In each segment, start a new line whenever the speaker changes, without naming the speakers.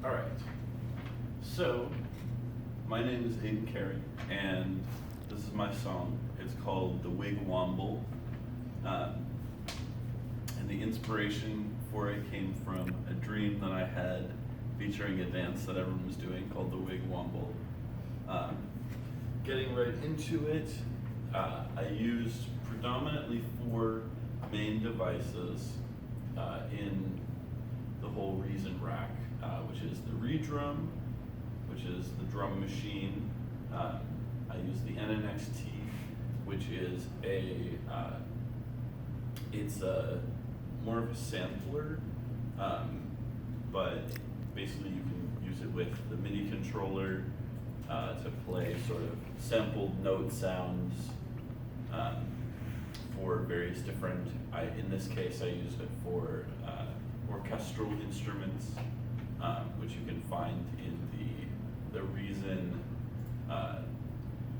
All right. So, my name is Aidan Carey, and this is my song. It's called The Wigwamble. And the inspiration for it came from a dream that I had featuring a dance that everyone was doing called the Wigwamble. Getting right into it, I used predominantly 4 main devices in the whole reason rack, which is the redrum, which is the drum machine. I use the NNXT, which is it's more of a sampler, but basically you can use it with the MIDI controller to play sort of sampled note sounds for various different, in this case I used it for orchestral instruments, which you can find in the Reason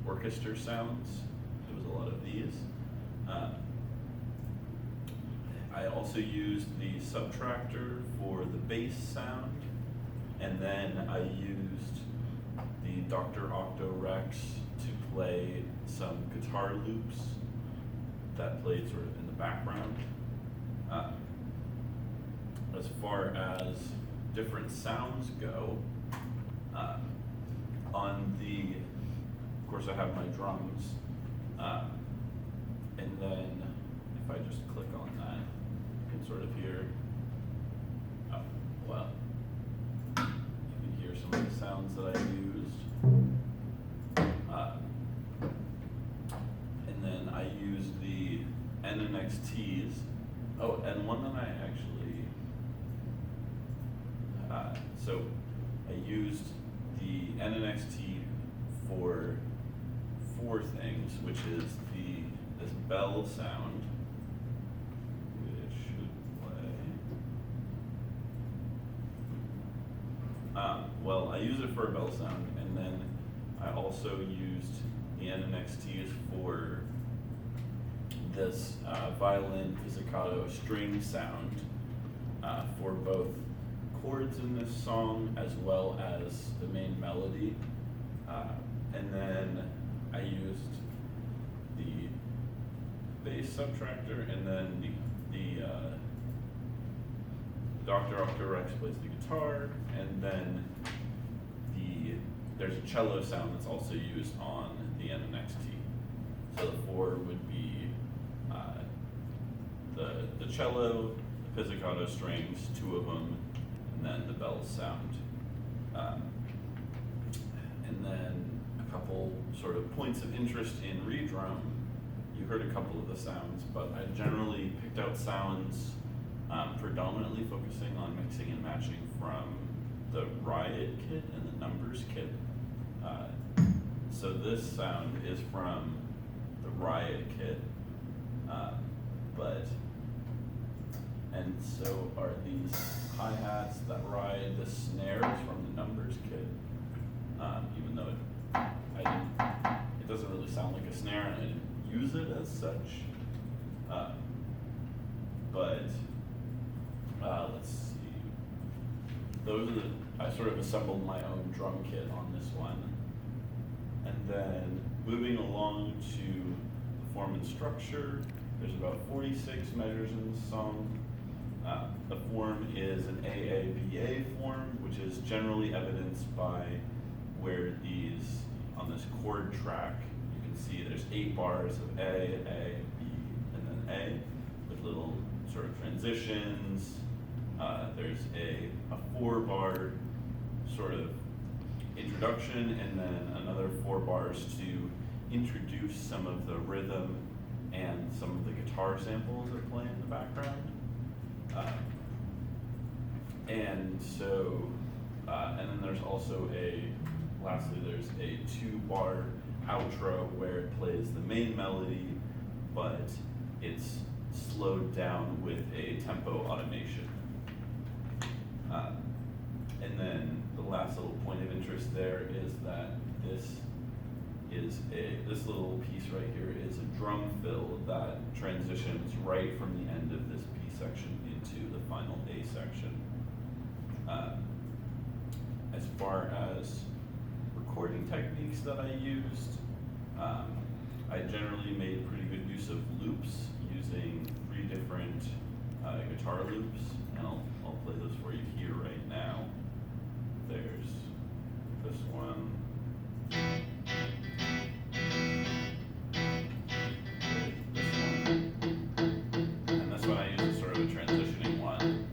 orchestra sounds. There was a lot of these. I also used the subtractor for the bass sound, and then I used the Dr. Octo Rex to play some guitar loops that played sort of in the background. As far as different sounds go, of course I have my drums, and then if I just click on that, you can sort of hear, you can hear some of the sounds that I used. And then I used the NNXTs. Oh, and one that I actually, so I used the NNXT for 4 things, which is this bell sound, which should play. Well, I use it for a bell sound, and then I also used the NNXTs for this violin pizzicato string sound for both chords in this song as well as the main melody. And then I used the bass subtractor, and then the Dr. Octorex plays the guitar, and then there's a cello sound that's also used on the NNXT. So the 4 would be the cello, the pizzicato strings, 2 of them, and then the bell sound. And then a couple sort of points of interest in redrum. You heard a couple of the sounds, but I generally picked out sounds predominantly focusing on mixing and matching from the Riot kit and the Numbers kit. So this sound is from the Riot kit, and so are these hi-hats that ride the snares from the Numbers kit, even though it doesn't really sound like a snare and I didn't use it as such. Let's see. I sort of assembled my own drum kit on this one. And then moving along to the form and structure, there's about 46 measures in the song. The form is an AABA form, which is generally evidenced by where on this chord track, you can see there's 8 bars of A, B, and then A, with little sort of transitions. There's a 4-bar sort of introduction, and then another 4 bars to introduce some of the rhythm and some of the guitar samples that play in the background. And then there's also lastly there's a 2-bar outro where it plays the main melody, but it's slowed down with a tempo automation. And then the last little point of interest there is that this little piece right here is a drum fill that transitions right from the end of this B section into the final A section. far as recording techniques that I used, I generally made pretty good use of loops using 3 different guitar loops, and I'll play those for you here right now. There's this one. This one. And this one I use as sort of a transitioning one.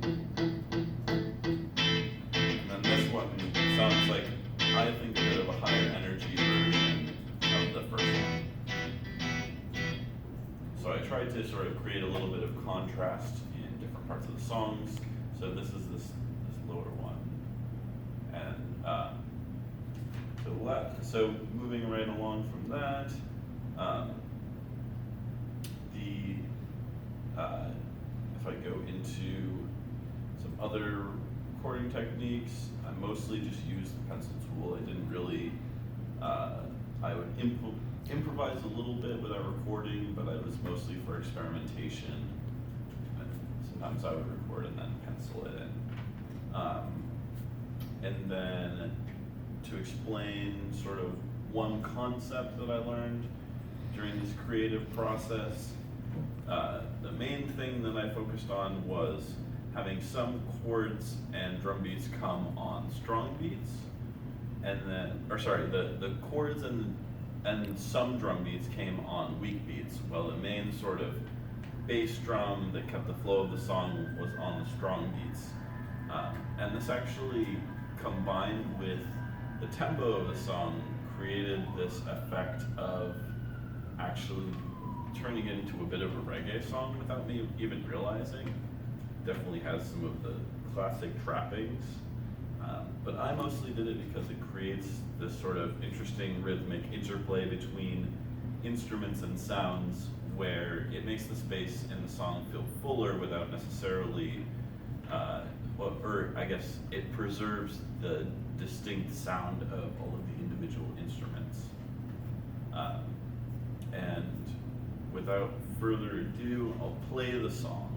And then this one sounds like, I think, a bit of a higher energy version of the first one. So I tried to sort of create a little bit of contrast in different parts of the songs. So this is this lower one. And to the left. So moving right along from that, if I go into some other recording techniques, I mostly just used the pencil tool. I didn't really, I would improvise a little bit without recording, but I was mostly for experimentation. And sometimes I would record and then pencil it in. And then to explain sort of one concept that I learned during this creative process, the main thing that I focused on was having some chords and drum beats come on strong beats, and then, the chords and some drum beats came on weak beats, while the main sort of bass drum that kept the flow of the song was on the strong beats. And this actually, combined with the tempo of the song, created this effect of actually turning it into a bit of a reggae song without me even realizing. Definitely has some of the classic trappings, but I mostly did it because it creates this sort of interesting rhythmic interplay between instruments and sounds, where it makes the space in the song feel fuller without necessarily, or I guess it preserves the distinct sound of all of the individual instruments. And without further ado, I'll play the song.